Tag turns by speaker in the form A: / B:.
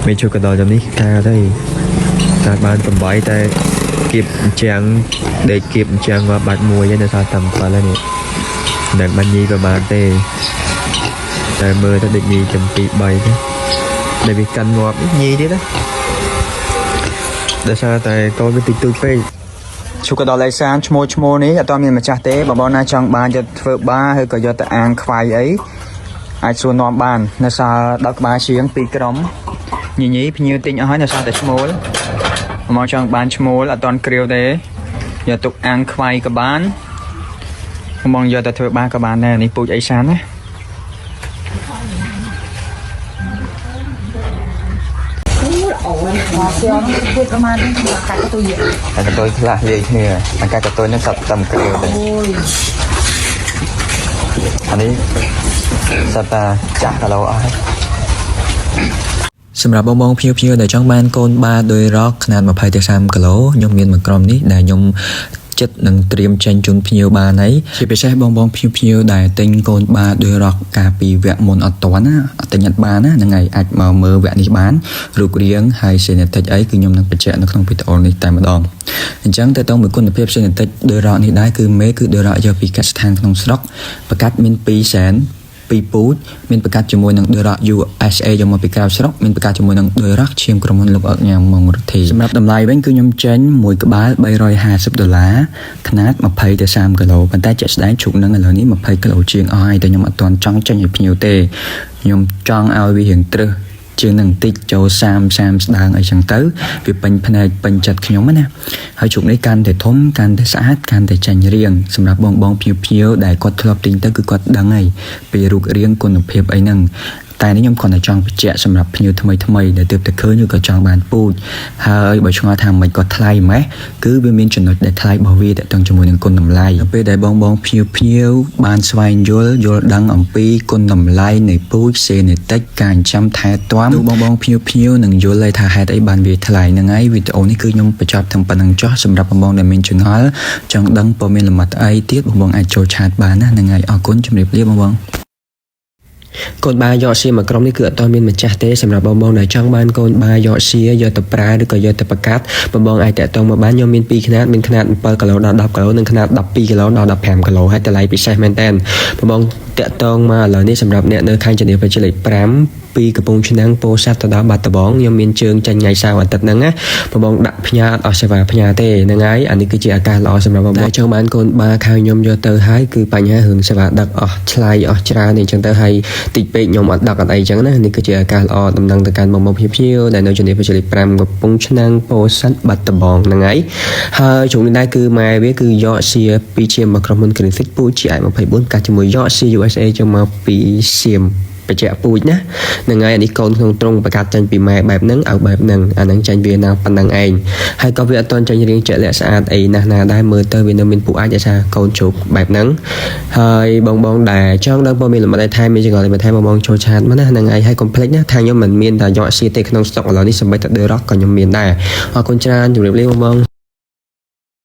A: mấy chỗ cái đó trongนี้ca đâyการบ้านสบายแต่เก็บเจียงได้เก็บเจียงว่าบัดมวยยันจะทำไปแล้วเนี่ยแบ่งบัญญีประมาณแต่เมื่อถ้าเด็กมีจำปีใบเนี่ยได้มีกันงอบยีđấy đó để sao tại tôi cái tịch phê
B: chú cái đó lại sang chmô ní ở tao mình mà chặt tế bảo na trong bàn cho vợ ba hơi có cho ta ăn khoai ấy ai xua nón bàn là sao đọc ba xiếng pi cái đóng như như tinh ở là sao tại chmô mà trong bàn chmô là toàn kêu thế giờ tục ăn khoai cái bán mong giờ ta vợ ba cái bàn này ní bụi ấy sáng á cái tôi là gì nè cái tôi nó tập tầm kêu đấy anh ấy sao ta chặt cả lâu ấy
C: សម្រាប់បងបងភ្ញៀវៗដែលចង់បានកូនបាដោយរកຂនាត20-30គីឡូខ្ញុំមានមួយក្រុមនេះដែលខ្ញុំចិត្តនឹងត្រៀមចេញជូនភ្ញៀវបានហើយជាពិសេសបងបងភ្ញៀវដែលទិញកូនបាដោយរកកាលពីវគ្គមុនអត់ទាន់ណាអត់ទិញអត់បានណាហ្នឹងហើយអាចមកមើលវគ្គនេះបានរូបរាងហើយសេនេតិចអីគឺខ្ញុំនឹងបញ្ជាក់នៅក្នុងវីដេអូនេះតែម្ដងអញ្ចឹងទៅតមួយគុណភាពសេនេតិចដោយរកនេះដែរគឺមេគឺដោយរកយកពីកសិដ្ឋានក្នុងស្រុកប្រកាសមាន2សែន ពីពូជមានប្រកាសជាមួយនឹងដោយរក USA យកមកពីក្រៅស្រុកមានប្រកាសជាមួយនឹងដោយរកឈាមក្រុមហ៊ុនលោកអកញ៉ាំមករដ្ឋាសម្រាប់តម្លៃវិញគឺខ្ញុំចេញមួយក្បាល$350ຂនាត20-30គីឡូប៉ុន្តែជាក់ស្ដែងជុកនឹងឥឡូវនេះ20គីឡូជាងអស់ហើយតែខ្ញុំអត់ទាន់ចង់ចេញឲ្យភ្ញៀវទេខ្ញុំចង់ឲ្យវារៀងត្រឹសជាងនឹងតិចចូល30ស្ដើងអីចឹងទៅវាពេញភ្នែកពេញចិត្តខ្ញុំណាហើយជុកនេះកាន់តែធំកាន់តែស្អាតកាន់តែចាញ់រៀងសម្រាប់បងបងភ្ញៀវដែលគាត់ធ្លាប់ទិញទៅគឺគាត់ដឹងហើយពីរូបរាងគុណភាពអីហ្នឹងតែនេះខ្ញុំគ្រាន់តែចង់បញ្ជាក់សម្រាប់ភ្ញៀវថ្មីដែលទើបតែឃើញឬក៏ចង់បានពូជហើយបើឆ្ងល់ថាមិនក៏ថ្លៃម៉េះគឺវាមានចំណុចដែលថ្លៃរបស់វាតើតឹងជាមួយនឹងគុណតម្លៃពេលដែលបងបងភ្ញៀវបានស្វែងយល់ដឹងអំពីគុណតម្លៃនៃពូជសេនេតិចការចិញ្ចឹមថែទាំបងបងភ្ញៀវនឹងយល់ហើយថាហេតុអីបានវាថ្លៃហ្នឹងហើយវីដេអូនេះគឺខ្ញុំបញ្ចប់ទាំងប៉ុណ្្នឹងចុះសម្រាប់បងបងដែលមានចម្ងល់ចង់ដឹងព័ត៌មានលម្អិតអីទៀតបងបងអាចចូលឆាតបានណាហ្នឹងហើយអរគុណជម្រាបលាបងបងកូនបាយកសៀមក្រុមនេះគឺអត់ទាន់មានម្ចាស់ទេសម្រាប់បងបងដែលចង់បានកូនបាយកសៀយកទៅប្រើឬក៏យកទៅប្រកាត់បងបងអាចតាក់ទងមកបានខ្ញុំមាន2ខ្នាតមានខ្នាត7គីឡូដល់10គីឡូនិងខ្នាត12គីឡូដល់15គីឡូហើយតម្លៃពិសេសមែនតើបងបងតាក់ទងមកឥឡូវនេះសម្រាប់អ្នកនៅខេត្តជាវិទ្យាល័យ5ពីកំពង់ឆ្នាំងពោធិ៍សាត់ទៅដល់បាត់ដំបងខ្ញុំមានជើងចាញ់ថ្ងៃសៅរ៍អាទិត្យហ្នឹងណាបងដាក់ផ្ញើអត់សេវាផ្ញើទេហ្នឹងហើយអានេះគឺជាឱកាសល្អសម្រាប់បងដែលចង់បានកូនបាខាងខ្ញុំយកទៅហើយគឺបញ្ហារឿងសេវាដឹកអស់ឆ្លៃអស់ច្រើនអញ្ចឹងទៅហើយតិចពេកខ្ញុំអត់ដឹកអត់អីអញ្ចឹងណានេះគឺជាឱកាសល្អដំណឹងទៅកាន់បងភ្ញៀវដែលនៅជំនាញវិទ្យាល័យ5កំពង់ឆ្នាំងពោធិ៍សាត់បាត់ដំបងហ្នឹងហើយជុំនេះដែរគឺម៉ែវាគឺយកសៀពីជាមកក្រុមហ៊ុន Green Fit ពូជ GI24 កាត់ជាមួយយកសៀ USA ចូលមកពីសៀមបញ្ជាក់ពូជណាហ្នឹងហើយអានេះកូនក្នុងទ្រុងប្រកាសចាញ់ពីម៉ែបែបហ្នឹងឲ្យបែបហ្នឹងអាហ្នឹងចាញ់វាណាប៉ុណ្ណឹងឯងហើយក៏វាអត់ទាន់ចាញ់រៀងជាក់លាក់ស្អាតអីណាស់ណាដែរមើលទៅវានៅមានពូអាចឲ្យថាកូនជោគបែបហ្នឹងហើយបងដែលចង់ដឹងព័ត៌មានលម្អិតថែមមានចង្អុលបន្ថែមបងចូលឆាតមកណាហ្នឹងហើយហើយកុំភ្លេចណាថាខ្ញុំមិនមានតែយកសៀទេក្នុងស្តុកឥឡូវនេះសម្បីតែដឺរ៉ុកក៏ខ្ញុំមានដែរអរគុណច្រើនជម្រាបលាបង